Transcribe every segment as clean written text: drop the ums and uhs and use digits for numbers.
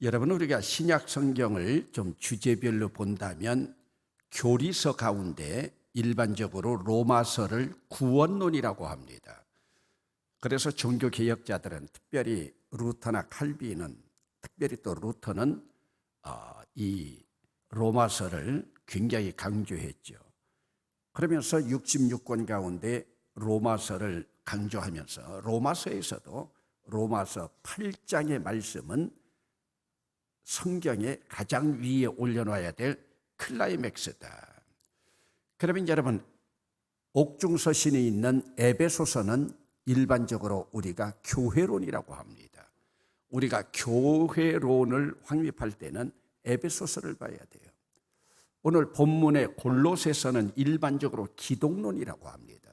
여러분, 우리가 신약 성경을 좀 주제별로 본다면 교리서 가운데 일반적으로 로마서를 구원론이라고 합니다. 그래서 종교개혁자들은 특별히 루터나 칼빈은, 특별히 또 루터는 이 로마서를 굉장히 강조했죠. 그러면서 66권 가운데 로마서를 강조하면서 로마서에서도 로마서 8장의 말씀은 성경의 가장 위에 올려놔야 될 클라이맥스다. 그러면 여러분, 옥중서신에 있는 에베소서는 일반적으로 우리가 교회론이라고 합니다. 우리가 교회론을 확립할 때는 에베소서를 봐야 돼요. 오늘 본문의 골로새서는 일반적으로 기독론이라고 합니다.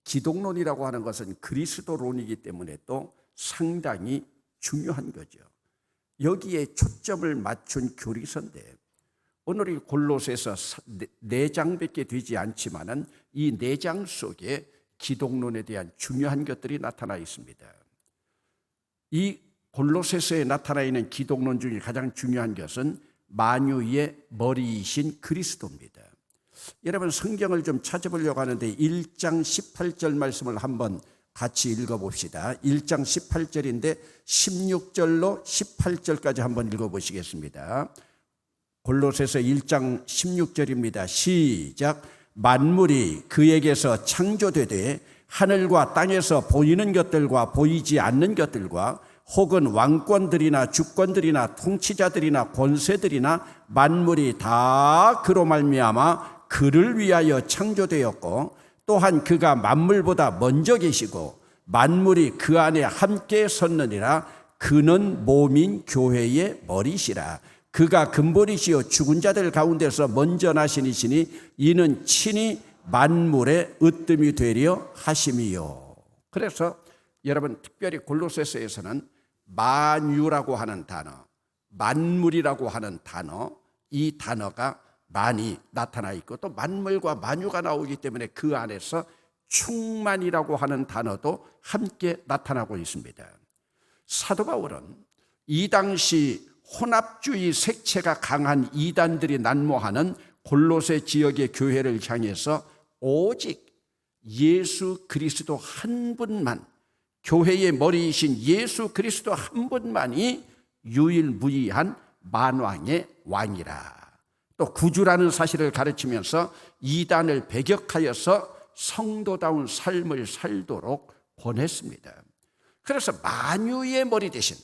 기독론이라고 하는 것은 그리스도론이기 때문에 또 상당히 중요한 거죠. 여기에 초점을 맞춘 교리서인데 오늘 이 골로새서 4장밖에 되지 않지만은 이 4장 속에 기독론에 대한 중요한 것들이 나타나 있습니다. 이 골로새서에 나타나 있는 기독론 중에 가장 중요한 것은 만유의 머리이신 그리스도입니다. 여러분, 성경을 좀 찾아보려고 하는데 1장 18절 말씀을 한번 같이 읽어봅시다. 1장 18절인데 16절로 18절까지 한번 읽어보시겠습니다. 골로새서 1장 16절입니다. 시작. 만물이 그에게서 창조되되 하늘과 땅에서 보이는 것들과 보이지 않는 것들과 혹은 왕권들이나 주권들이나 통치자들이나 권세들이나 만물이 다 그로 말미암아 그를 위하여 창조되었고 또한 그가 만물보다 먼저 계시고 만물이 그 안에 함께 섰느니라. 그는 몸인 교회의 머리시라. 그가 근본이시요 죽은 자들 가운데서 먼저 나신 이시니 이는 친히 만물의 으뜸이 되려 하심이요. 그래서 여러분, 특별히 골로새서에서는 만유라고 하는 단어, 만물이라고 하는 단어, 이 단어가 많이 나타나 있고 또 만물과 만유가 나오기 때문에 그 안에서 충만이라고 하는 단어도 함께 나타나고 있습니다. 사도 바울은 이 당시 혼합주의 색채가 강한 이단들이 난무하는 골로새 지역의 교회를 향해서 오직 예수 그리스도 한 분만, 교회의 머리이신 예수 그리스도 한 분만이 유일무이한 만왕의 왕이라. 또 구주라는 사실을 가르치면서 이단을 배격하여서 성도다운 삶을 살도록 권했습니다. 그래서 만유의 머리 대신,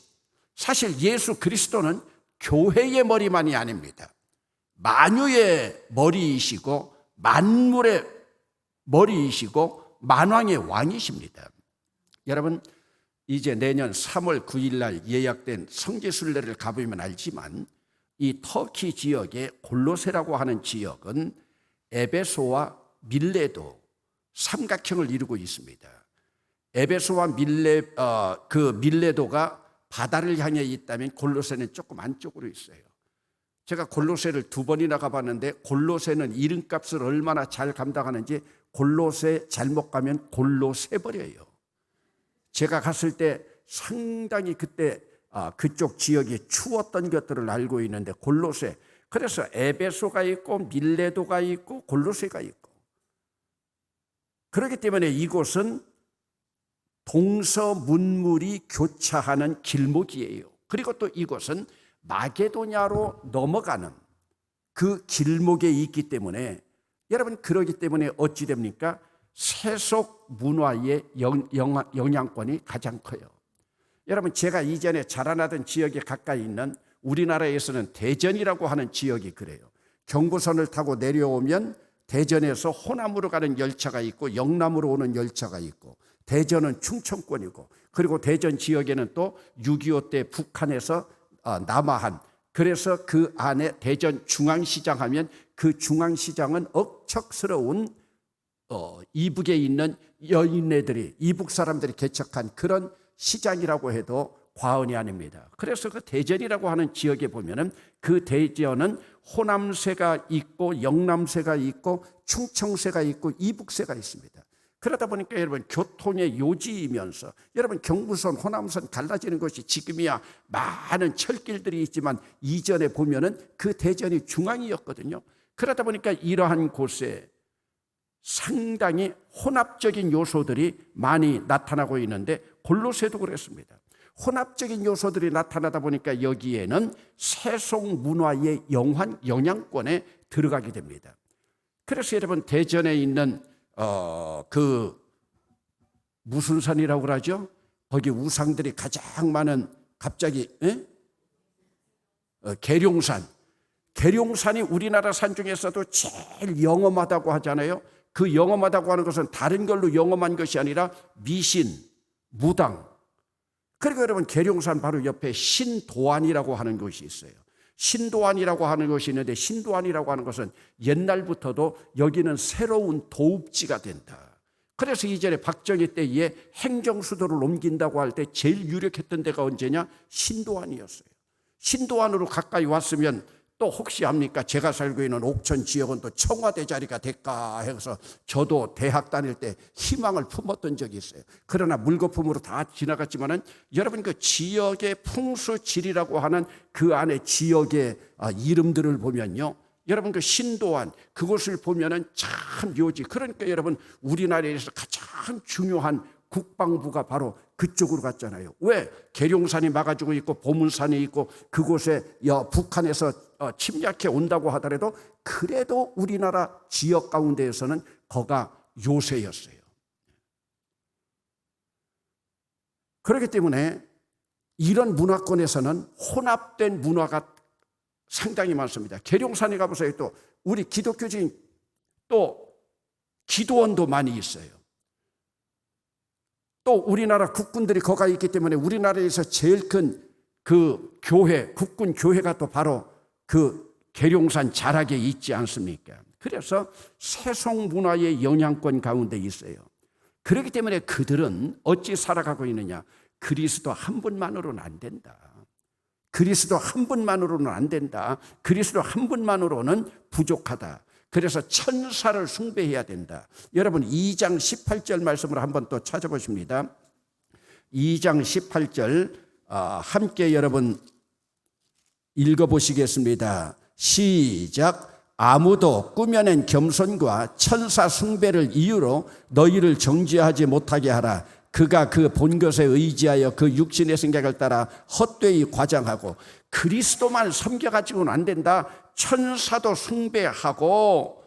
사실 예수 그리스도는 교회의 머리만이 아닙니다. 만유의 머리이시고 만물의 머리이시고 만왕의 왕이십니다. 여러분, 이제 내년 3월 9일 날 예약된 성지순례를 가보면 알지만 이 터키 지역의 골로새라고 하는 지역은 에베소와 밀레도 삼각형을 이루고 있습니다. 에베소와 밀레도가 바다를 향해 있다면 골로새는 조금 안쪽으로 있어요. 제가 골로새를 2번이나 가봤는데 골로새는 이름값을 얼마나 잘 감당하는지 골로새 잘못 가면 골로새 버려요. 제가 갔을 때 상당히 그때 그쪽 지역이 추웠던 것들을 알고 있는데 골로새, 그래서 에베소가 있고 밀레도가 있고 골로새가 있고, 그렇기 때문에 이곳은 동서문물이 교차하는 길목이에요. 그리고 또 이곳은 마게도냐로 넘어가는 그 길목에 있기 때문에 여러분, 그러기 때문에 어찌 됩니까? 세속 문화의 영향권이 가장 커요. 여러분, 제가 이전에 자라나던 지역에 가까이 있는 우리나라에서는 대전이라고 하는 지역이 그래요. 경부선을 타고 내려오면 대전에서 호남으로 가는 열차가 있고 영남으로 오는 열차가 있고, 대전은 충청권이고, 그리고 대전 지역에는 또 6.25 때 북한에서 남하한, 그래서 그 안에 대전 중앙시장 하면 그 중앙시장은 억척스러운 이북에 있는 여인네들이, 이북 사람들이 개척한 그런 시장이라고 해도 과언이 아닙니다. 그래서 그 대전이라고 하는 지역에 보면은 그 대전은 호남새가 있고 영남새가 있고 충청새가 있고 이북새가 있습니다. 그러다 보니까 여러분 교통의 요지이면서 여러분 경부선, 호남선 갈라지는 것이 지금이야 많은 철길들이 있지만 이전에 보면은 그 대전이 중앙이었거든요. 그러다 보니까 이러한 곳에 상당히 혼합적인 요소들이 많이 나타나고 있는데 골로새도 그랬습니다. 혼합적인 요소들이 나타나다 보니까 여기에는 세속 문화의 영향권에 들어가게 됩니다. 그래서 여러분 대전에 있는 그 무슨 산이라고 그러죠? 거기 우상들이 가장 많은 갑자기 계룡산. 계룡산이 우리나라 산 중에서도 제일 영험하다고 하잖아요. 그 영험하다고 하는 것은 다른 걸로 영험한 것이 아니라 미신, 무당. 그리고 여러분 계룡산 바로 옆에 신도안이라고 하는 곳이 있어요. 신도안이라고 하는 것이 있는데 신도안이라고 하는 것은 옛날부터도 여기는 새로운 도읍지가 된다. 그래서 이전에 박정희 때에 행정수도를 옮긴다고 할 때 제일 유력했던 데가 언제냐? 신도안이었어요. 신도안으로 가까이 왔으면 또 혹시 압니까? 제가 살고 있는 옥천 지역은 또 청와대 자리가 될까 해서 저도 대학 다닐 때 희망을 품었던 적이 있어요. 그러나 물거품으로 다 지나갔지만은 여러분 그 지역의 풍수지리라고 하는 그 안에 지역의 이름들을 보면요. 여러분 그 신도안 그곳을 보면은 참 묘지. 그러니까 여러분 우리나라에서 가장 중요한 국방부가 바로 그쪽으로 갔잖아요. 왜? 계룡산이 막아주고 있고 보문산이 있고 그곳에 북한에서 침략해 온다고 하더라도 그래도 우리나라 지역 가운데에서는 거가 요새였어요. 그렇기 때문에 이런 문화권에서는 혼합된 문화가 상당히 많습니다. 계룡산에 가보세요. 또 우리 기독교적인 또 기도원도 많이 있어요. 또 우리나라 국군들이 거가 있기 때문에 우리나라에서 제일 큰 그 교회, 국군 교회가 또 바로 그 계룡산 자락에 있지 않습니까? 그래서 세속 문화의 영향권 가운데 있어요. 그렇기 때문에 그들은 어찌 살아가고 있느냐? 그리스도 한 분만으로는 안 된다. 그리스도 한 분만으로는 안 된다. 그리스도 한 분만으로는 부족하다. 그래서 천사를 숭배해야 된다. 여러분 2장 18절 말씀을 한번 또 찾아보십니다. 2장 18절 함께 여러분 읽어보시겠습니다. 시작. 아무도 꾸며낸 겸손과 천사 숭배를 이유로 너희를 정죄하지 못하게 하라. 그가 그 본 것에 의지하여 그 육신의 생각을 따라 헛되이 과장하고 그리스도만 섬겨가지고는 안 된다. 천사도 숭배하고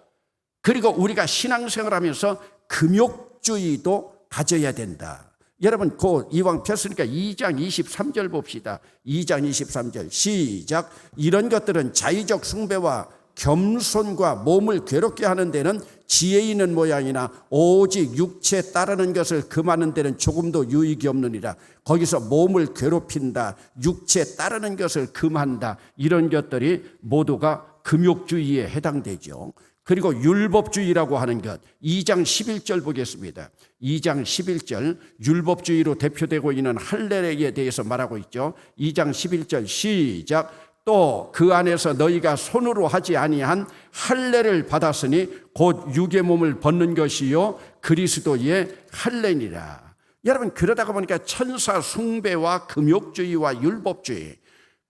그리고 우리가 신앙생활하면서 금욕주의도 가져야 된다. 여러분 그 이왕 폈으니까 2장 23절 봅시다. 2장 23절 시작. 이런 것들은 자의적 숭배와 겸손과 몸을 괴롭게 하는 데는 지혜 있는 모양이나 오직 육체에 따르는 것을 금하는 데는 조금도 유익이 없느니라. 거기서 몸을 괴롭힌다, 육체에 따르는 것을 금한다, 이런 것들이 모두가 금욕주의에 해당되죠. 그리고 율법주의라고 하는 것 2장 11절 보겠습니다. 2장 11절 율법주의로 대표되고 있는 할례에 대해서 말하고 있죠. 2장 11절 시작. 또 그 안에서 너희가 손으로 하지 아니한 할례를 받았으니 곧 육의 몸을 벗는 것이요 그리스도의 할례니라. 여러분 그러다가 보니까 천사 숭배와 금욕주의와 율법주의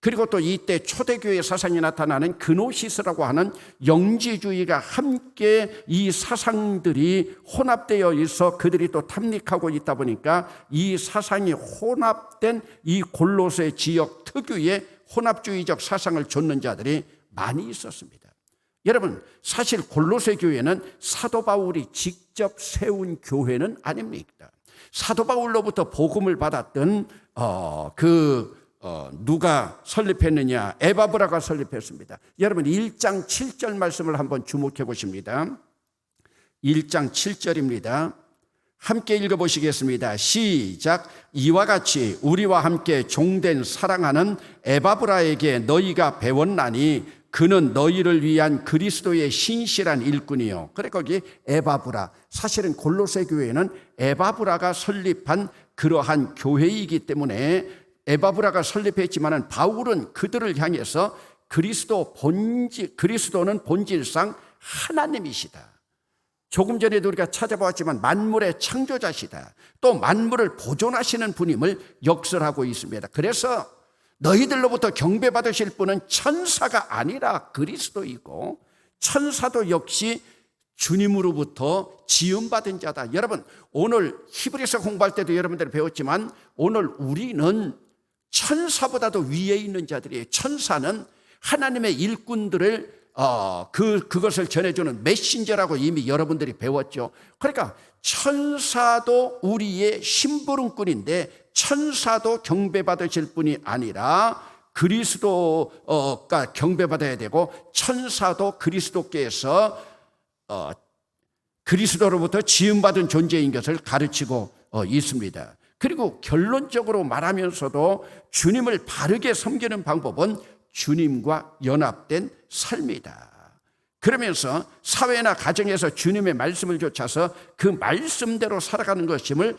그리고 또 이때 초대교회 사상이 나타나는 그노시스라고 하는 영지주의가 함께 이 사상들이 혼합되어 있어 그들이 또 탐닉하고 있다 보니까 이 사상이 혼합된 이 골로새 지역 특유의 혼합주의적 사상을 좇는 자들이 많이 있었습니다. 여러분 사실 골로새 교회는 사도 바울이 직접 세운 교회는 아닙니다. 사도 바울로부터 복음을 받았던 누가 설립했느냐? 에바브라가 설립했습니다. 여러분 1장 7절 말씀을 한번 주목해 보십니다. 1장 7절입니다. 함께 읽어보시겠습니다. 시작. 이와 같이 우리와 함께 종된 사랑하는 에바브라에게 너희가 배웠나니 그는 너희를 위한 그리스도의 신실한 일꾼이요. 그래 거기 에바브라. 사실은 골로새 교회는 에바브라가 설립한 그러한 교회이기 때문에 에바브라가 설립했지만은 바울은 그들을 향해서 그리스도는 본질상 하나님이시다. 조금 전에도 우리가 찾아보았지만 만물의 창조자시다. 또 만물을 보존하시는 분임을 역설하고 있습니다. 그래서 너희들로부터 경배받으실 분은 천사가 아니라 그리스도이고 천사도 역시 주님으로부터 지음받은 자다. 여러분, 오늘 히브리서 공부할 때도 여러분들이 배웠지만 오늘 우리는 천사보다도 위에 있는 자들이에요. 천사는 하나님의 일꾼들을 그것을 전해주는 메신저라고 이미 여러분들이 배웠죠. 그러니까 천사도 우리의 심부름꾼인데 천사도 경배받으실 분이 아니라 그리스도가 경배받아야 되고 천사도 그리스도께서 그리스도로부터 지음받은 존재인 것을 가르치고 있습니다. 그리고 결론적으로 말하면서도 주님을 바르게 섬기는 방법은 주님과 연합된 삶이다. 그러면서 사회나 가정에서 주님의 말씀을 좇아서 그 말씀대로 살아가는 것임을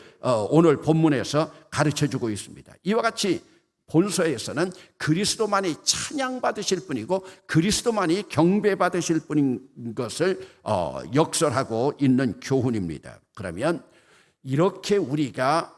오늘 본문에서 가르쳐주고 있습니다. 이와 같이 본서에서는 그리스도만이 찬양받으실 분이고 그리스도만이 경배받으실 분인 것을 역설하고 있는 교훈입니다. 그러면 이렇게 우리가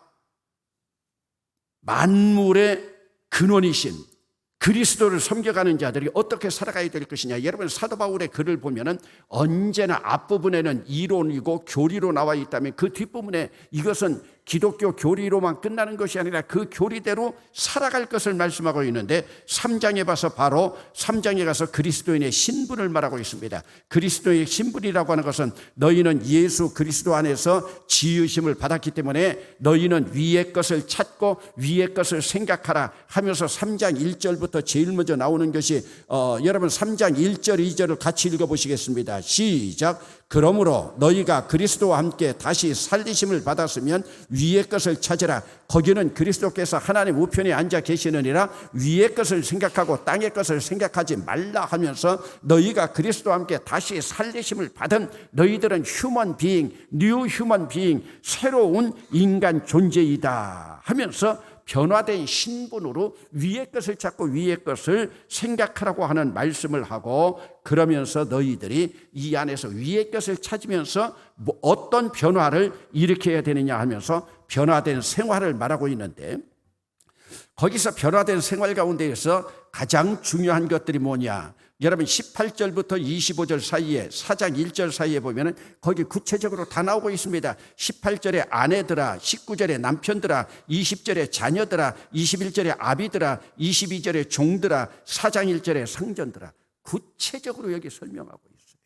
만물의 근원이신 그리스도를 섬겨가는 자들이 어떻게 살아가야 될 것이냐. 여러분, 사도 바울의 글을 보면은 언제나 앞부분에는 이론이고 교리로 나와 있다면 그 뒷부분에 이것은 기독교 교리로만 끝나는 것이 아니라 그 교리대로 살아갈 것을 말씀하고 있는데 3장에 봐서 바로 3장에 가서 그리스도인의 신분을 말하고 있습니다. 그리스도의 신분이라고 하는 것은 너희는 예수 그리스도 안에서 지으심을 받았기 때문에 너희는 위의 것을 찾고 위의 것을 생각하라 하면서 3장 1절부터 제일 먼저 나오는 것이 여러분 3장 1절 2절을 같이 읽어보시겠습니다. 시작. 그러므로 너희가 그리스도와 함께 다시 살리심을 받았으면 위의 것을 찾으라. 거기는 그리스도께서 하나님 우편에 앉아 계시느니라. 위의 것을 생각하고 땅의 것을 생각하지 말라 하면서 너희가 그리스도와 함께 다시 살리심을 받은 너희들은 휴먼 비잉, 뉴 휴먼 비잉, 새로운 인간 존재이다 하면서 변화된 신분으로 위의 것을 찾고 위의 것을 생각하라고 하는 말씀을 하고 그러면서 너희들이 이 안에서 위의 것을 찾으면서 어떤 변화를 일으켜야 되느냐 하면서 변화된 생활을 말하고 있는데 거기서 변화된 생활 가운데에서 가장 중요한 것들이 뭐냐. 여러분 18절부터 25절 사이에 4장 1절 사이에 보면 거기 구체적으로 다 나오고 있습니다. 18절에 아내들아, 19절에 남편들아, 20절에 자녀들아, 21절에 아비들아, 22절에 종들아, 4장 1절에 상전들아. 구체적으로 여기 설명하고 있어요.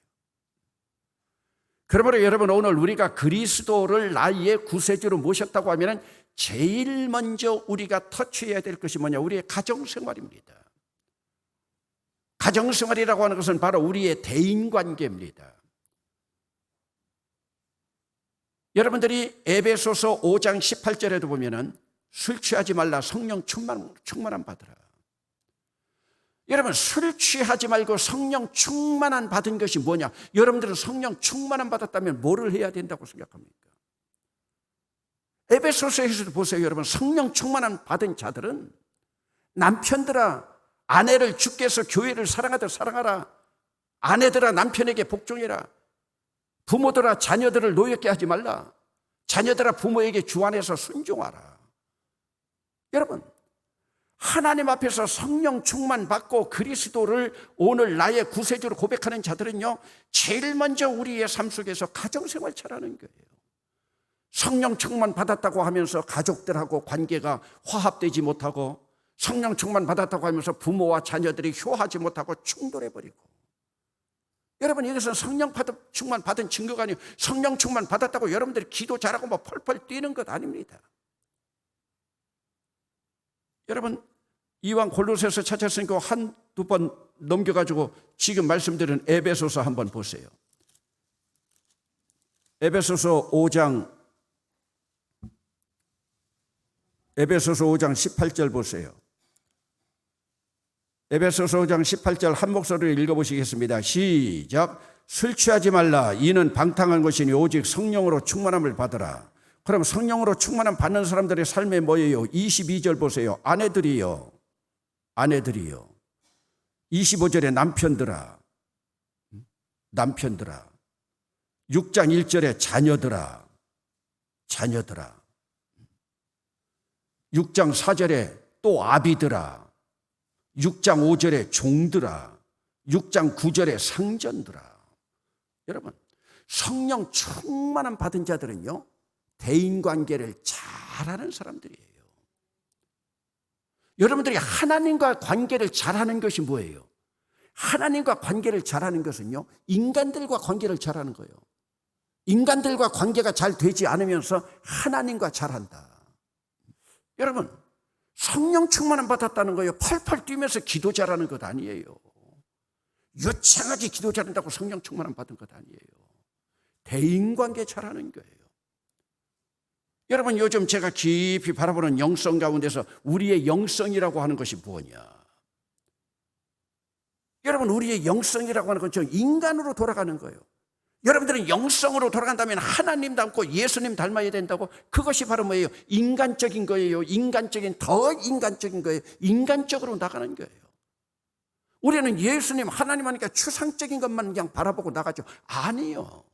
그러므로 여러분 오늘 우리가 그리스도를 나의 구세주로 모셨다고 하면 제일 먼저 우리가 터치해야 될 것이 뭐냐. 우리의 가정생활입니다. 가정생활이라고 하는 것은 바로 우리의 대인관계입니다. 여러분들이 에베소서 5장 18절에도 보면은 술 취하지 말라 성령 충만함 받으라. 여러분 술 취하지 말고 성령 충만함 받은 것이 뭐냐? 여러분들은 성령 충만함 받았다면 뭐를 해야 된다고 생각합니까? 에베소서에서도 보세요. 여러분 성령 충만함 받은 자들은 남편들아 아내를 주께서 교회를 사랑하듯 사랑하라. 아내들아 남편에게 복종해라. 부모들아 자녀들을 노엽게 하지 말라. 자녀들아 부모에게 주 안에서 순종하라. 여러분 하나님 앞에서 성령 충만 받고 그리스도를 오늘 나의 구세주로 고백하는 자들은요 제일 먼저 우리의 삶 속에서 가정생활 잘하는 거예요. 성령 충만 받았다고 하면서 가족들하고 관계가 화합되지 못하고 성령 충만 받았다고 하면서 부모와 자녀들이 효하지 못하고 충돌해버리고 여러분 이것은 성령 충만 받은 증거가 아니에요. 성령 충만 받았다고 여러분들이 기도 잘하고 뭐 펄펄 뛰는 것 아닙니다. 여러분 이왕 골로새서 찾았으니까 한두 번 넘겨가지고 지금 말씀드린 에베소서 한번 보세요. 에베소서 5장 18절 보세요. 에베소서 5장 18절 한 목소리로 읽어보시겠습니다. 시작. 술 취하지 말라. 이는 방탕한 것이니 오직 성령으로 충만함을 받으라. 그럼 성령으로 충만함 받는 사람들의 삶에 뭐예요? 22절 보세요. 아내들이요. 25절에 남편들아. 6장 1절에 자녀들아, 자녀들아. 6장 4절에 또 아비들아. 6장 5절에 종들아. 6장 9절에 상전들아. 여러분, 성령 충만함 받은 자들은요, 대인관계를 잘하는 사람들이에요. 여러분들이 하나님과 관계를 잘하는 것이 뭐예요? 하나님과 관계를 잘하는 것은요, 인간들과 관계를 잘하는 거예요. 인간들과 관계가 잘 되지 않으면서 하나님과 잘한다. 여러분, 성령 충만함 받았다는 거예요. 펄펄 뛰면서 기도 잘하는 것 아니에요. 유창하게 기도 잘한다고 성령 충만함 받은 것 아니에요. 대인관계 잘하는 거예요. 여러분, 요즘 제가 깊이 바라보는 영성 가운데서 우리의 영성이라고 하는 것이 뭐냐? 여러분, 우리의 영성이라고 하는 건 저 인간으로 돌아가는 거예요. 여러분들은 영성으로 돌아간다면 하나님 닮고 예수님 닮아야 된다고, 그것이 바로 뭐예요? 인간적인 거예요. 더 인간적인 거예요. 인간적으로 나가는 거예요. 우리는 예수님, 하나님 하니까 추상적인 것만 그냥 바라보고 나가죠. 아니요.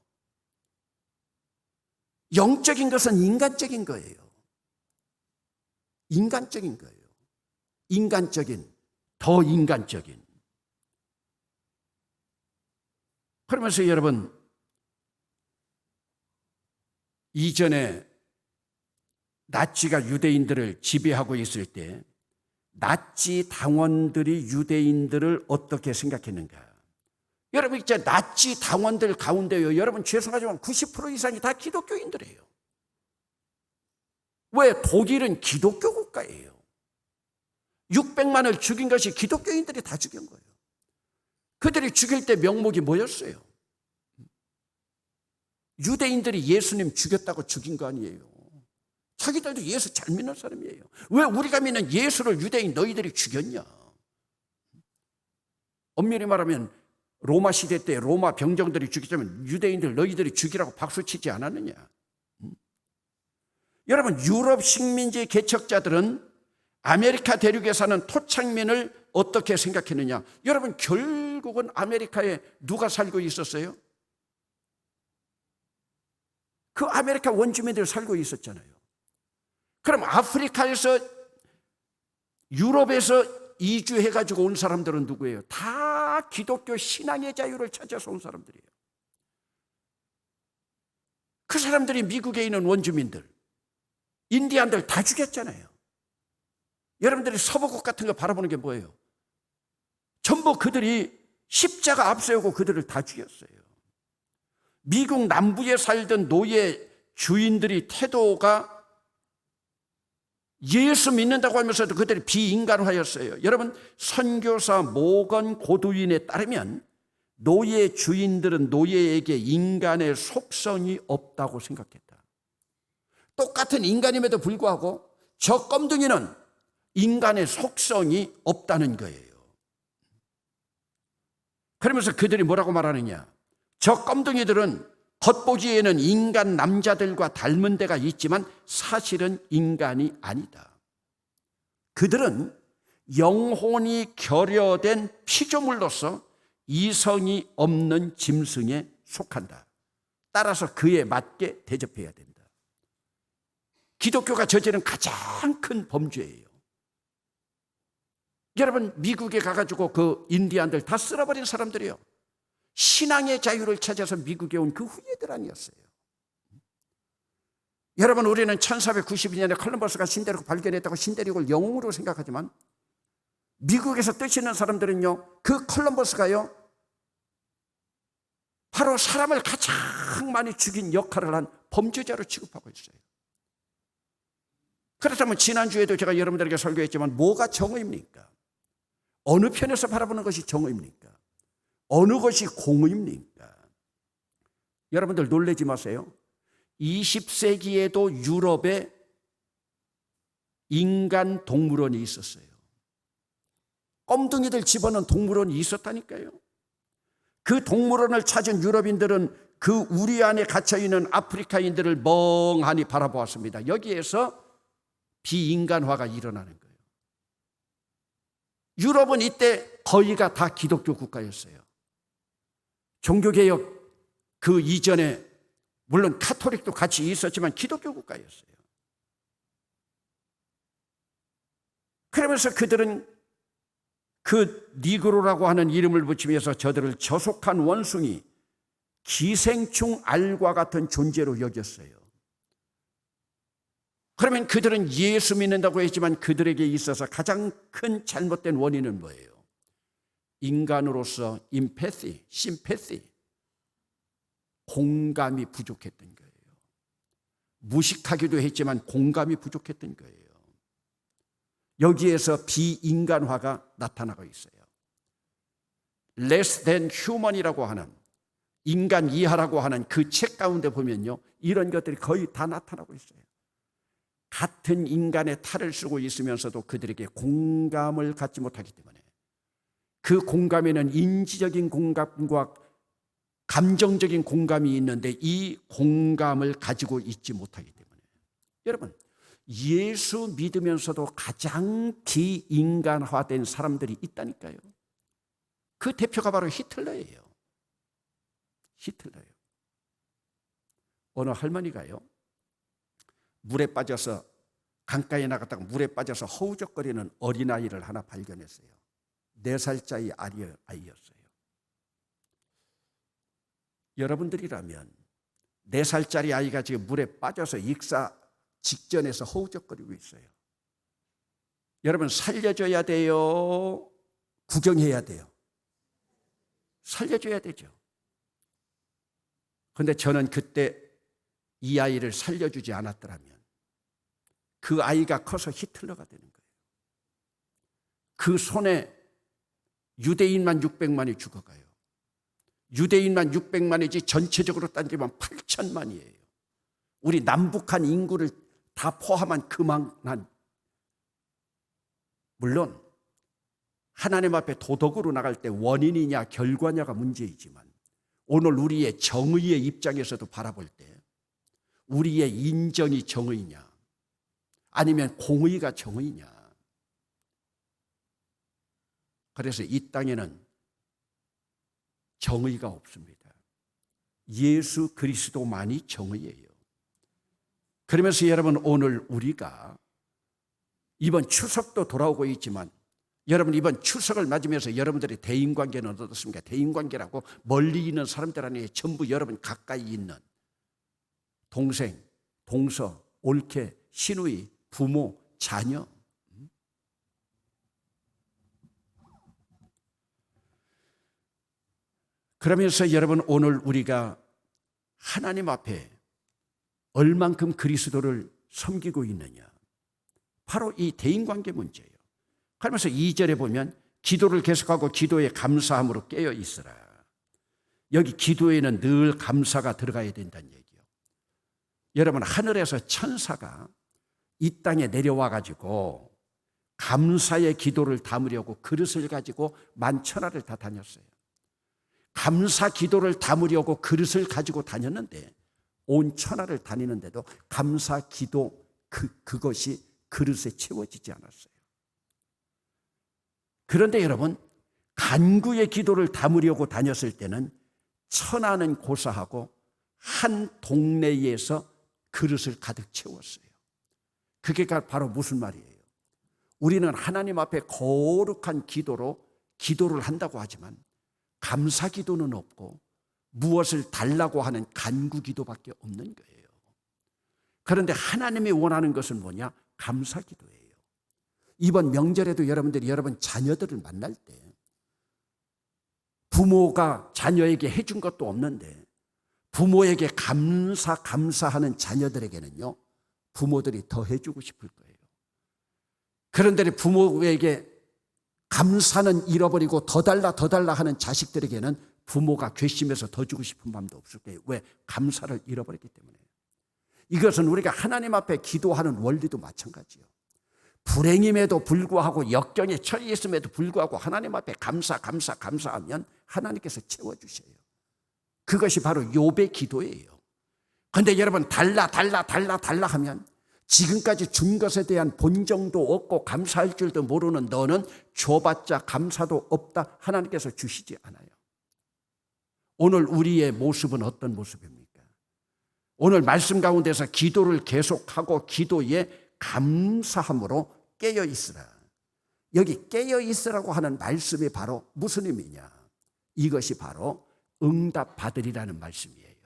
영적인 것은 인간적인 거예요. 인간적인 거예요. 인간적인, 더 인간적인. 그러면서 여러분, 이전에 나치가 유대인들을 지배하고 있을 때 나치 당원들이 유대인들을 어떻게 생각했는가? 여러분, 이제 나치 당원들 가운데요, 여러분 죄송하지만 90% 이상이 다 기독교인들이에요. 왜? 독일은 기독교 국가예요. 600만을 죽인 것이 기독교인들이 다 죽인 거예요. 그들이 죽일 때 명목이 뭐였어요? 유대인들이 예수님 죽였다고 죽인 거 아니에요. 자기들도 예수 잘 믿는 사람이에요. 왜 우리가 믿는 예수를 유대인 너희들이 죽였냐? 엄밀히 말하면 로마 시대 때 로마 병정들이 죽이자면 유대인들 너희들이 죽이라고 박수치지 않았느냐? 여러분, 유럽 식민지 개척자들은 아메리카 대륙에 사는 토착민을 어떻게 생각했느냐? 여러분, 결국은 아메리카에 누가 살고 있었어요? 그 아메리카 원주민들 살고 있었잖아요. 그럼 아프리카에서, 유럽에서 이주해가지고 온 사람들은 누구예요? 다 기독교 신앙의 자유를 찾아서 온 사람들이에요. 그 사람들이 미국에 있는 원주민들, 인디안들 다 죽였잖아요. 여러분들이 서부국 같은 거 바라보는 게 뭐예요? 전부 그들이 십자가 앞세우고 그들을 다 죽였어요. 미국 남부에 살던 노예 주인들이 태도가 예수 믿는다고 하면서도 그들이 비인간화였어요. 여러분, 선교사 모건 고두인에 따르면 노예 주인들은 노예에게 인간의 속성이 없다고 생각했다. 똑같은 인간임에도 불구하고 저 껌둥이는 인간의 속성이 없다는 거예요. 그러면서 그들이 뭐라고 말하느냐? 저 껌둥이들은 겉보기에는 인간 남자들과 닮은 데가 있지만 사실은 인간이 아니다. 그들은 영혼이 결여된 피조물로서 이성이 없는 짐승에 속한다. 따라서 그에 맞게 대접해야 된다. 기독교가 저지른 가장 큰 범죄예요. 여러분, 미국에 가가지고 그 인디안들 다 쓸어버린 사람들이요, 신앙의 자유를 찾아서 미국에 온 그 후예들 아니었어요. 여러분, 우리는 1492년에 콜럼버스가 신대륙을 발견했다고 신대륙을 영웅으로 생각하지만 미국에서 뜨시는 사람들은요, 그 콜럼버스가요 바로 사람을 가장 많이 죽인 역할을 한 범죄자로 취급하고 있어요. 그렇다면 지난주에도 제가 여러분들에게 설교했지만 뭐가 정의입니까? 어느 편에서 바라보는 것이 정의입니까? 어느 것이 공의입니까? 여러분들 놀라지 마세요. 20세기에도 유럽에 인간 동물원이 있었어요. 껌둥이들 집어넣은 동물원이 있었다니까요. 그 동물원을 찾은 유럽인들은 그 우리 안에 갇혀있는 아프리카인들을 멍하니 바라보았습니다. 여기에서 비인간화가 일어나는 거예요. 유럽은 이때 거의가 다 기독교 국가였어요. 종교개혁 그 이전에 물론 카톨릭도 같이 있었지만 기독교 국가였어요. 그러면서 그들은 그 니그로라고 하는 이름을 붙이면서 저들을 저속한 원숭이, 기생충 알과 같은 존재로 여겼어요. 그러면 그들은 예수 믿는다고 했지만 그들에게 있어서 가장 큰 잘못된 원인은 뭐예요? 인간으로서 임패시, 심패시, 공감이 부족했던 거예요. 무식하기도 했지만 공감이 부족했던 거예요. 여기에서 비인간화가 나타나고 있어요. Less than human이라고 하는, 인간 이하라고 하는 그 책 가운데 보면요, 이런 것들이 거의 다 나타나고 있어요. 같은 인간의 탈을 쓰고 있으면서도 그들에게 공감을 갖지 못하기 때문에, 그 공감에는 인지적인 공감과 감정적인 공감이 있는데 이 공감을 가지고 있지 못하기 때문에, 여러분, 예수 믿으면서도 가장 비인간화된 사람들이 있다니까요. 그 대표가 바로 히틀러예요. 히틀러예요. 어느 할머니가요, 물에 빠져서, 강가에 나갔다가 물에 빠져서 허우적거리는 어린아이를 하나 발견했어요. 4살짜리 아이였어요. 여러분들이라면 4살짜리 아이가 지금 물에 빠져서 익사 직전에서 허우적거리고 있어요. 여러분, 살려줘야 돼요? 구경해야 돼요? 살려줘야 되죠. 그런데 저는 그때 이 아이를 살려주지 않았더라면 그 아이가 커서 히틀러가 되는 거예요. 그 손에 유대인만 600만이 죽어가요. 유대인만 600만이지 전체적으로 따지면 8천만이에요. 우리 남북한 인구를 다 포함한 그만한, 물론 하나님 앞에 도덕으로 나갈 때 원인이냐 결과냐가 문제이지만 오늘 우리의 정의의 입장에서도 바라볼 때 우리의 인정이 정의냐 아니면 공의가 정의냐. 그래서 이 땅에는 정의가 없습니다. 예수 그리스도만이 정의예요. 그러면서 여러분, 오늘 우리가 이번 추석도 돌아오고 있지만 여러분, 이번 추석을 맞으면서 여러분들의 대인관계는 어떻습니까? 대인관계라고 멀리 있는 사람들 안에 전부 여러분 가까이 있는 동생, 동서, 올케, 시누이, 부모, 자녀. 그러면서 여러분, 오늘 우리가 하나님 앞에 얼만큼 그리스도를 섬기고 있느냐, 바로 이 대인관계 문제예요. 그러면서 2절에 보면 기도를 계속하고 기도에 감사함으로 깨어 있으라. 여기 기도에는 늘 감사가 들어가야 된다는 얘기예요. 여러분, 하늘에서 천사가 이 땅에 내려와 가지고 감사의 기도를 담으려고 그릇을 가지고 만천하를 다 다녔어요. 감사 기도를 담으려고 그릇을 가지고 다녔는데 온 천하를 다니는데도 감사 기도 그것이 그릇에 채워지지 않았어요. 그런데 여러분, 간구의 기도를 담으려고 다녔을 때는 천하는 고사하고 한 동네에서 그릇을 가득 채웠어요. 그게 바로 무슨 말이에요? 우리는 하나님 앞에 거룩한 기도로 기도를 한다고 하지만 감사 기도는 없고 무엇을 달라고 하는 간구 기도밖에 없는 거예요. 그런데 하나님이 원하는 것은 뭐냐? 감사 기도예요. 이번 명절에도 여러분들이 여러분 자녀들을 만날 때 부모가 자녀에게 해준 것도 없는데 부모에게 감사하는 자녀들에게는요, 부모들이 더 해주고 싶을 거예요. 그런데 부모에게 감사는 잃어버리고 더 달라 하는 자식들에게는 부모가 괘씸해서 더 주고 싶은 마음도 없을 거예요. 왜? 감사를 잃어버렸기 때문에. 이것은 우리가 하나님 앞에 기도하는 원리도 마찬가지예요. 불행임에도 불구하고 역경에 처해 있음에도 불구하고 하나님 앞에 감사하면 하나님께서 채워주셔요. 그것이 바로 욥의 기도예요. 그런데 여러분, 달라 하면 지금까지 준 것에 대한 본정도 없고 감사할 줄도 모르는 너는 줘봤자 감사도 없다. 하나님께서 주시지 않아요. 오늘 우리의 모습은 어떤 모습입니까? 오늘 말씀 가운데서 기도를 계속하고 기도에 감사함으로 깨어 있으라. 여기 깨어 있으라고 하는 말씀이 바로 무슨 의미냐? 이것이 바로 응답 받으리라는 말씀이에요.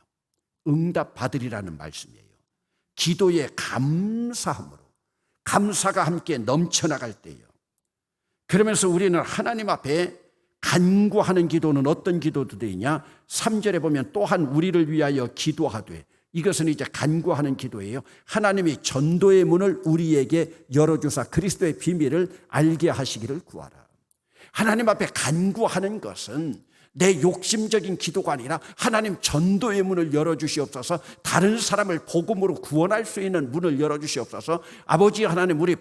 응답 받으리라는 말씀이에요. 기도에 감사함으로, 감사가 함께 넘쳐나갈 때요. 그러면서 우리는 하나님 앞에 간구하는 기도는 어떤 기도들이냐? 3절에 보면 또한 우리를 위하여 기도하되, 이것은 이제 간구하는 기도예요. 하나님이 전도의 문을 우리에게 열어주사 그리스도의 비밀을 알게 하시기를 구하라. 하나님 앞에 간구하는 것은 내 욕심적인 기도가 아니라 하나님 전도의 문을 열어주시옵소서, 다른 사람을 복음으로 구원할 수 있는 문을 열어주시옵소서. 아버지 하나님, 우리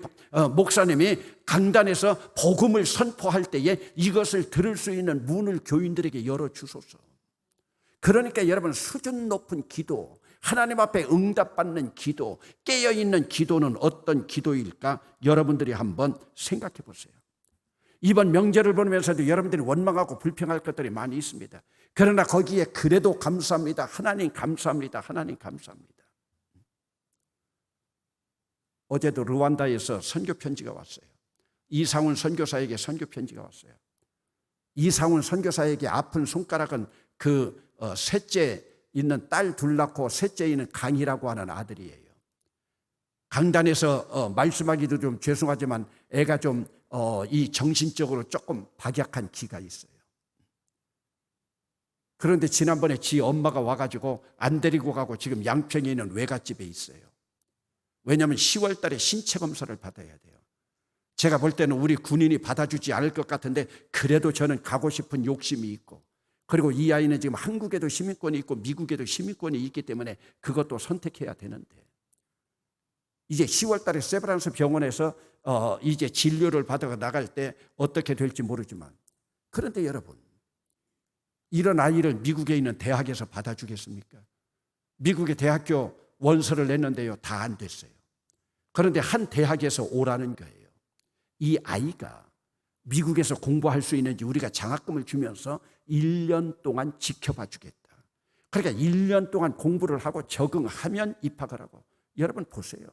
목사님이 강단에서 복음을 선포할 때에 이것을 들을 수 있는 문을 교인들에게 열어주소서. 그러니까 여러분, 수준 높은 기도, 하나님 앞에 응답받는 기도, 깨어있는 기도는 어떤 기도일까? 여러분들이 한번 생각해 보세요. 이번 명절을 보내면서도 여러분들이 원망하고 불평할 것들이 많이 있습니다. 그러나 거기에 그래도 감사합니다. 하나님 감사합니다. 하나님 감사합니다. 어제도 르완다에서 선교 편지가 왔어요. 이상훈 선교사에게 선교 편지가 왔어요. 이상훈 선교사에게 아픈 손가락은 셋째 있는 딸 둘 낳고 셋째 있는 강이라고 하는 아들이에요. 강단에서 말씀하기도 좀 죄송하지만 애가 좀 이 정신적으로 조금 박약한 기가 있어요. 그런데 지난번에 지 엄마가 와가지고 안 데리고 가고 지금 양평에 있는 외갓집에 있어요. 왜냐하면 10월 달에 신체 검사를 받아야 돼요. 제가 볼 때는 우리 군인이 받아주지 않을 것 같은데 그래도 저는 가고 싶은 욕심이 있고, 그리고 이 아이는 지금 한국에도 시민권이 있고 미국에도 시민권이 있기 때문에 그것도 선택해야 되는데, 이제 10월 달에 세브란스 병원에서 이제 진료를 받아 나갈 때 어떻게 될지 모르지만, 그런데 여러분, 이런 아이를 미국에 있는 대학에서 받아주겠습니까? 미국의 대학교 원서를 냈는데요, 다 안 됐어요. 그런데 한 대학에서 오라는 거예요. 이 아이가 미국에서 공부할 수 있는지 우리가 장학금을 주면서 1년 동안 지켜봐 주겠다. 그러니까 1년 동안 공부를 하고 적응하면 입학을 하고. 여러분 보세요.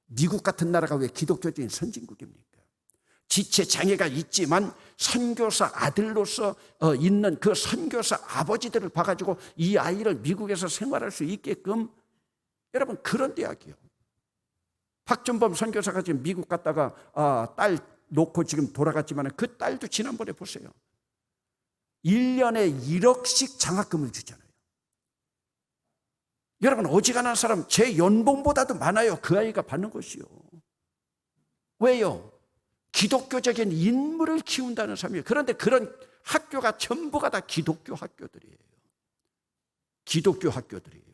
미국 같은 나라가 왜 기독교적인 선진국입니까? 지체 장애가 있지만 선교사 아들로서 있는 그 선교사 아버지들을 봐가지고 이 아이를 미국에서 생활할 수 있게끔, 여러분 그런 대학이요. 박준범 선교사가 지금 미국 갔다가 딸 놓고 지금 돌아갔지만 그 딸도 지난번에 보세요. 1년에 1억씩 장학금을 주잖아요. 여러분, 어지간한 사람 제 연봉보다도 많아요. 그 아이가 받는 것이요. 왜요? 기독교적인 인물을 키운다는 삶이에요. 그런데 그런 학교가 전부가 다 기독교 학교들이에요. 기독교 학교들이에요.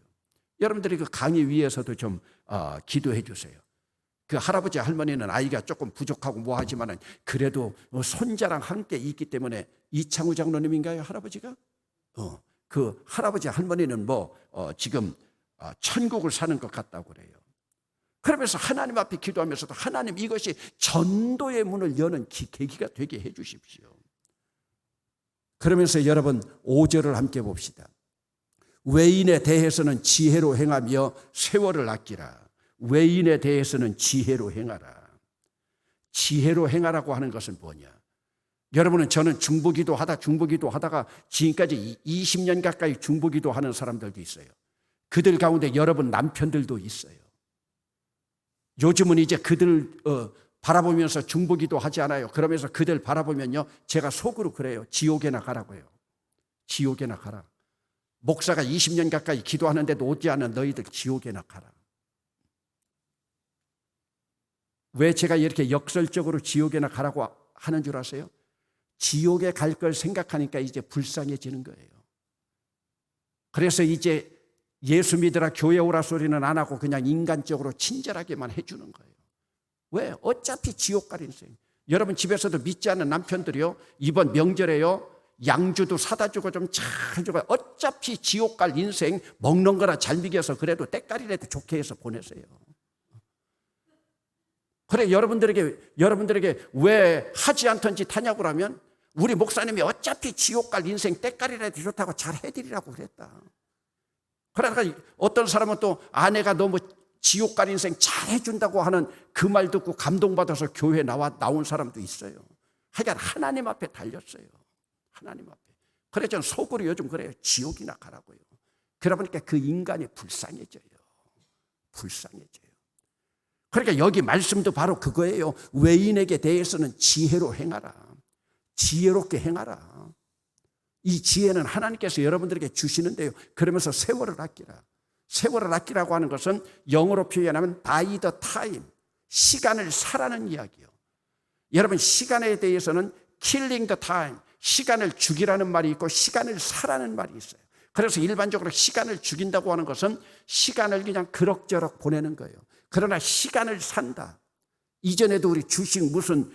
여러분들이 그 강의 위에서도 좀 기도해 주세요. 그 할아버지 할머니는 아이가 조금 부족하고 뭐 하지만은 그래도 손자랑 함께 있기 때문에, 이창우 장로님인가요, 할아버지가? 그 할아버지 할머니는 지금 천국을 사는 것 같다고 그래요. 그러면서 하나님 앞에 기도하면서도 하나님, 이것이 전도의 문을 여는 계기가 되게 해 주십시오. 그러면서 여러분 5절을 함께 봅시다. 외인에 대해서는 지혜로 행하며 세월을 아끼라. 외인에 대해서는 지혜로 행하라. 지혜로 행하라고 하는 것은 뭐냐? 여러분은, 저는 중보기도 하다가 지금까지 20년 가까이 중보기도 하는 사람들도 있어요. 그들 가운데 여러분 남편들도 있어요. 요즘은 이제 그들 바라보면서 중보기도 하지 않아요. 그러면서 그들 바라보면요, 제가 속으로 그래요. 지옥에나 가라고요. 지옥에나 가라. 목사가 20년 가까이 기도하는데도 오지 않은 너희들 지옥에나 가라. 왜 제가 이렇게 역설적으로 지옥에나 가라고 하는 줄 아세요? 지옥에 갈 걸 생각하니까 이제 불쌍해지는 거예요. 그래서 이제 예수 믿으라, 교회 오라 소리는 안 하고 그냥 인간적으로 친절하게만 해주는 거예요. 왜? 어차피 지옥 갈 인생. 여러분 집에서도 믿지 않는 남편들이요, 이번 명절에요, 양주도 사다 주고 좀 잘 주고, 어차피 지옥 갈 인생 먹는 거나 잘 먹여서 그래도 때깔이라도 좋게 해서 보내세요. 그래, 여러분들에게 왜 하지 않던 짓 하냐고 하면, 우리 목사님이 어차피 지옥 갈 인생 때깔이라도 좋다고 잘 해드리라고 그랬다. 그러다가 어떤 사람은 또 아내가 너무 지옥 갈 인생 잘 해준다고 하는 그 말 듣고 감동받아서 교회에 나온 사람도 있어요. 하여간 하나님 앞에 달렸어요. 하나님 앞에. 그래서 저는 속으로 요즘 그래요. 지옥이나 가라고요. 그러다 보니까 그 인간이 불쌍해져요. 불쌍해져요. 그러니까 여기 말씀도 바로 그거예요. 외인에게 대해서는 지혜로 행하라. 지혜롭게 행하라. 이 지혜는 하나님께서 여러분들에게 주시는데요. 그러면서 세월을 아끼라. 세월을 아끼라고 하는 것은 영어로 표현하면 by the time, 시간을 사라는 이야기요. 여러분, 시간에 대해서는 killing the time, 시간을 죽이라는 말이 있고 시간을 사라는 말이 있어요. 그래서 일반적으로 시간을 죽인다고 하는 것은 시간을 그냥 그럭저럭 보내는 거예요. 그러나 시간을 산다. 이전에도 우리 주식 무슨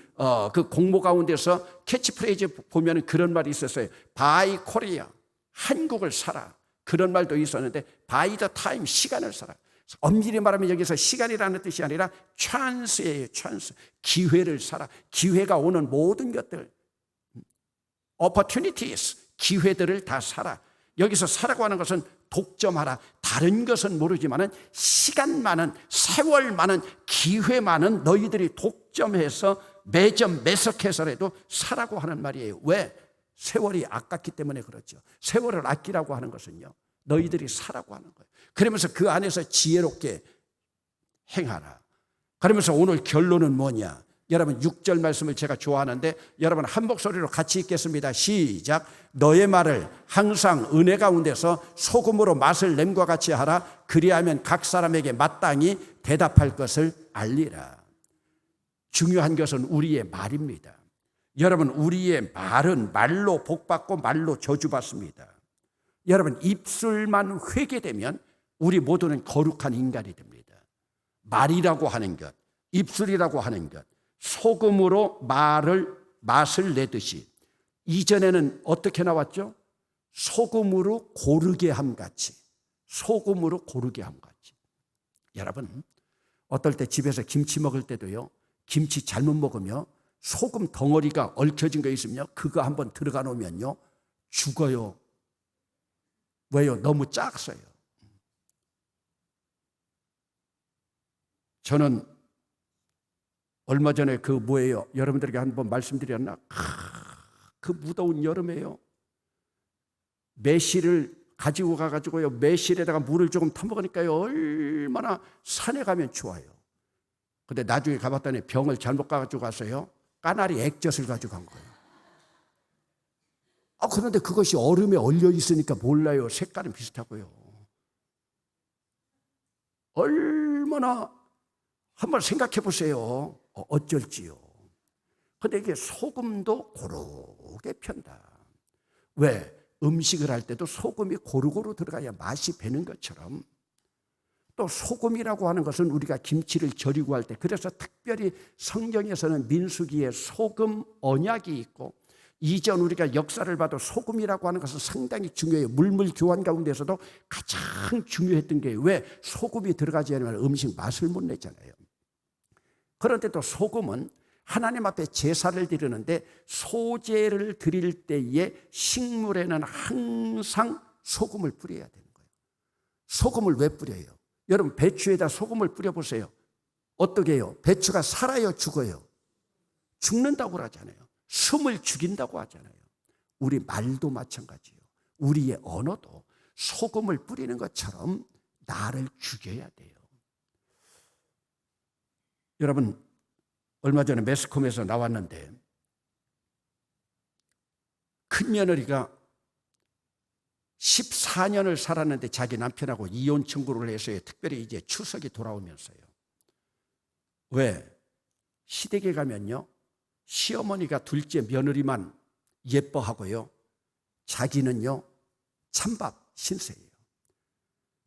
그 공모 가운데서 캐치프레이즈 보면 그런 말이 있었어요. Buy Korea, 한국을 사라. 그런 말도 있었는데 Buy the time, 시간을 사라. 엄밀히 말하면 여기서 시간이라는 뜻이 아니라 찬스예요. 찬스. 기회를 사라. 기회가 오는 모든 것들, opportunities, 기회들을 다 사라. 여기서 사라고 하는 것은 독점하라. 다른 것은 모르지만은 시간 많은, 세월 많은, 기회 많은 너희들이 독점해서 매점 매석해서라도 사라고 하는 말이에요. 왜? 세월이 아깝기 때문에 그렇죠. 세월을 아끼라고 하는 것은요, 너희들이 사라고 하는 거예요. 그러면서 그 안에서 지혜롭게 행하라. 그러면서 오늘 결론은 뭐냐? 여러분 6절 말씀을 제가 좋아하는데 여러분 한 목소리로 같이 읽겠습니다. 시작. 너의 말을 항상 은혜 가운데서 소금으로 맛을 냄과 같이 하라. 그리하면 각 사람에게 마땅히 대답할 것을 알리라. 중요한 것은 우리의 말입니다. 여러분, 우리의 말은 말로 복받고 말로 저주받습니다. 여러분, 입술만 회개되면 우리 모두는 거룩한 인간이 됩니다. 말이라고 하는 것, 입술이라고 하는 것, 소금으로 맛을 내듯이, 이전에는 어떻게 나왔죠? 소금으로 고르게 함같이. 소금으로 고르게 함같이. 여러분, 어떨 때 집에서 김치 먹을 때도요, 김치 잘못 먹으면 소금 덩어리가 얽혀진 거 있으면요, 그거 한번 들어가 놓으면요 죽어요. 왜요? 너무 작어요. 저는 얼마 전에 그 뭐예요? 여러분들에게 한번 말씀드렸나? 그 무더운 여름에요, 매실을 가지고 가가지고요, 매실에다가 물을 조금 타먹으니까요, 얼마나 산에 가면 좋아요. 근데 나중에 가봤더니 병을 잘못 가지고 가서요, 까나리 액젓을 가지고 간 거예요. 그런데 그것이 얼음에 얼려 있으니까 몰라요. 색깔은 비슷하고요. 얼마나, 한번 생각해 보세요. 어쩔지요. 근데 이게 소금도 고르게 편다. 왜? 음식을 할 때도 소금이 고루고루 들어가야 맛이 배는 것처럼, 또 소금이라고 하는 것은 우리가 김치를 절이고 할 때, 그래서 특별히 성경에서는 민수기에 소금 언약이 있고, 이전 우리가 역사를 봐도 소금이라고 하는 것은 상당히 중요해요. 물물 교환 가운데서도 가장 중요했던 게, 왜? 소금이 들어가지 않으면 음식 맛을 못 내잖아요. 그런데 또 소금은 하나님 앞에 제사를 드리는데, 소제를 드릴 때에 식물에는 항상 소금을 뿌려야 되는 거예요. 소금을 왜 뿌려요? 여러분, 배추에다 소금을 뿌려보세요. 어떻게 해요? 배추가 살아요, 죽어요? 죽는다고 그러잖아요. 숨을 죽인다고 하잖아요. 우리 말도 마찬가지예요. 우리의 언어도 소금을 뿌리는 것처럼 나를 죽여야 돼요. 여러분, 얼마 전에 매스컴에서 나왔는데, 큰 며느리가 14년을 살았는데 자기 남편하고 이혼 청구를 해서요, 특별히 이제 추석이 돌아오면서요. 왜? 시댁에 가면요, 시어머니가 둘째 며느리만 예뻐하고요, 자기는요 찬밥 신세예요.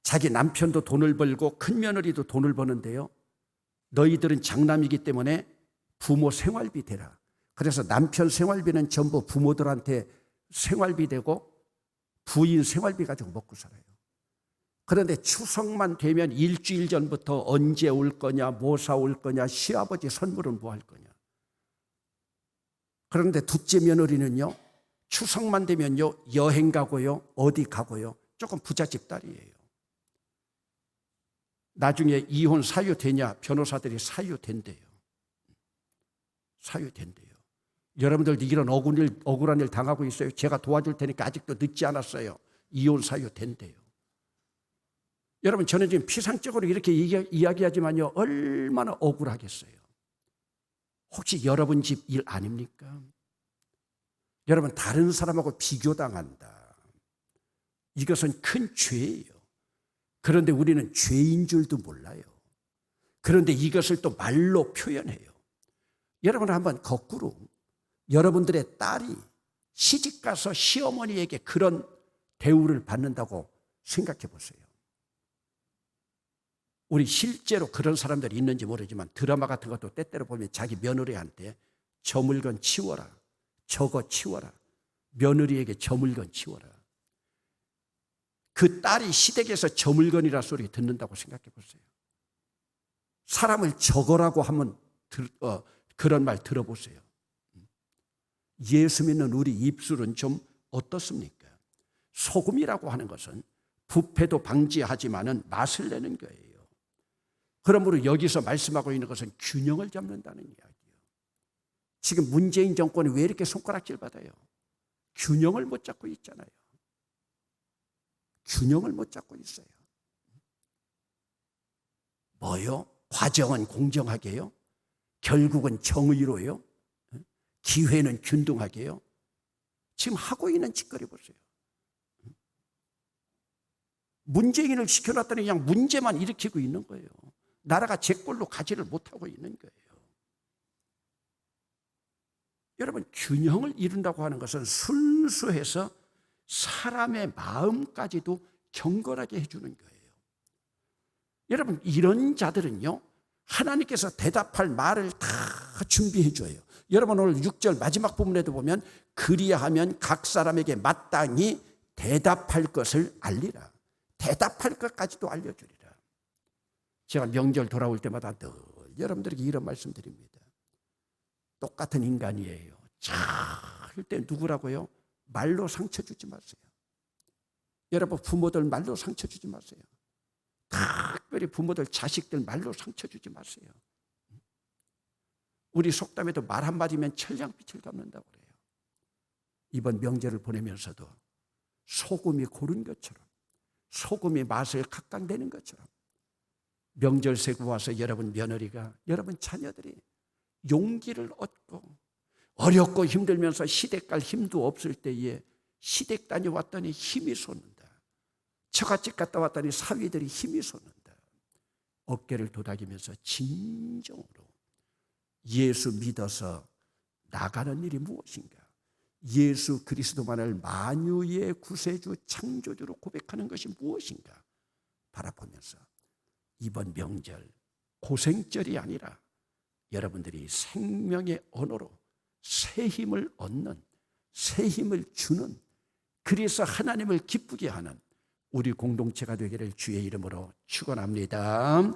자기 남편도 돈을 벌고 큰 며느리도 돈을 버는데요, 너희들은 장남이기 때문에 부모 생활비 대라. 그래서 남편 생활비는 전부 부모들한테 생활비 되고 부인 생활비 가지고 먹고 살아요. 그런데 추석만 되면 일주일 전부터 언제 올 거냐, 뭐 사올 거냐, 시아버지 선물은 뭐 할 거냐. 그런데 둘째 며느리는요, 추석만 되면요, 여행 가고요, 어디 가고요, 조금 부잣집 딸이에요. 나중에 이혼 사유되냐, 변호사들이 사유된대요. 사유된대요. 여러분들도 이런 억울한 일 당하고 있어요? 제가 도와줄 테니까 아직도 늦지 않았어요. 이혼 사유된대요. 여러분, 저는 지금 피상적으로 이렇게 이야기하지만요, 얼마나 억울하겠어요. 혹시 여러분 집 일 아닙니까? 여러분, 다른 사람하고 비교당한다. 이것은 큰 죄예요. 그런데 우리는 죄인 줄도 몰라요. 그런데 이것을 또 말로 표현해요. 여러분, 한번 거꾸로 여러분들의 딸이 시집가서 시어머니에게 그런 대우를 받는다고 생각해 보세요. 우리 실제로 그런 사람들이 있는지 모르지만 드라마 같은 것도 때때로 보면 자기 며느리한테 저 물건 치워라, 저거 치워라, 며느리에게 저 물건 치워라. 그 딸이 시댁에서 저 물건이라 소리 듣는다고 생각해 보세요. 사람을 저거라고 하면 그런 말 들어보세요. 예수 믿는 우리 입술은 좀 어떻습니까? 소금이라고 하는 것은 부패도 방지하지만은 맛을 내는 거예요. 그러므로 여기서 말씀하고 있는 것은 균형을 잡는다는 이야기예요. 지금 문재인 정권이 왜 이렇게 손가락질 받아요? 균형을 못 잡고 있잖아요. 균형을 못 잡고 있어요. 뭐요? 과정은 공정하게요? 결국은 정의로요? 기회는 균등하게요? 지금 하고 있는 짓거리 보세요. 문재인을 시켜놨더니 그냥 문제만 일으키고 있는 거예요. 나라가 제 꼴로 가지를 못하고 있는 거예요. 여러분, 균형을 이룬다고 하는 것은 순수해서 사람의 마음까지도 경건하게 해주는 거예요. 여러분, 이런 자들은요, 하나님께서 대답할 말을 다 준비해 줘요. 여러분, 오늘 6절 마지막 부분에도 보면 그리하면 각 사람에게 마땅히 대답할 것을 알리라. 대답할 것까지도 알려주리라. 제가 명절 돌아올 때마다 늘 여러분들에게 이런 말씀드립니다. 똑같은 인간이에요. 절대 누구라고요? 말로 상처 주지 마세요. 여러분, 부모들 말로 상처 주지 마세요. 특별히 부모들 자식들 말로 상처 주지 마세요. 우리 속담에도 말 한마디면 천냥빛을 갚는다고 그래요. 이번 명절을 보내면서도 소금이 고른 것처럼, 소금이 맛을 각각내는 것처럼 명절 세고 와서 여러분 며느리가, 여러분 자녀들이 용기를 얻고 어렵고 힘들면서 시댁 갈 힘도 없을 때에 시댁 다녀왔더니 힘이 솟는다. 처갓집 갔다 왔더니 사위들이 힘이 솟는다. 어깨를 도닥이면서 진정으로 예수 믿어서 나가는 일이 무엇인가? 예수 그리스도만을 만유의 구세주 창조주로 고백하는 것이 무엇인가? 바라보면서 이번 명절 고생절이 아니라 여러분들이 생명의 언어로 새 힘을 얻는, 새 힘을 주는, 그래서 하나님을 기쁘게 하는 우리 공동체가 되기를 주의 이름으로 축원합니다.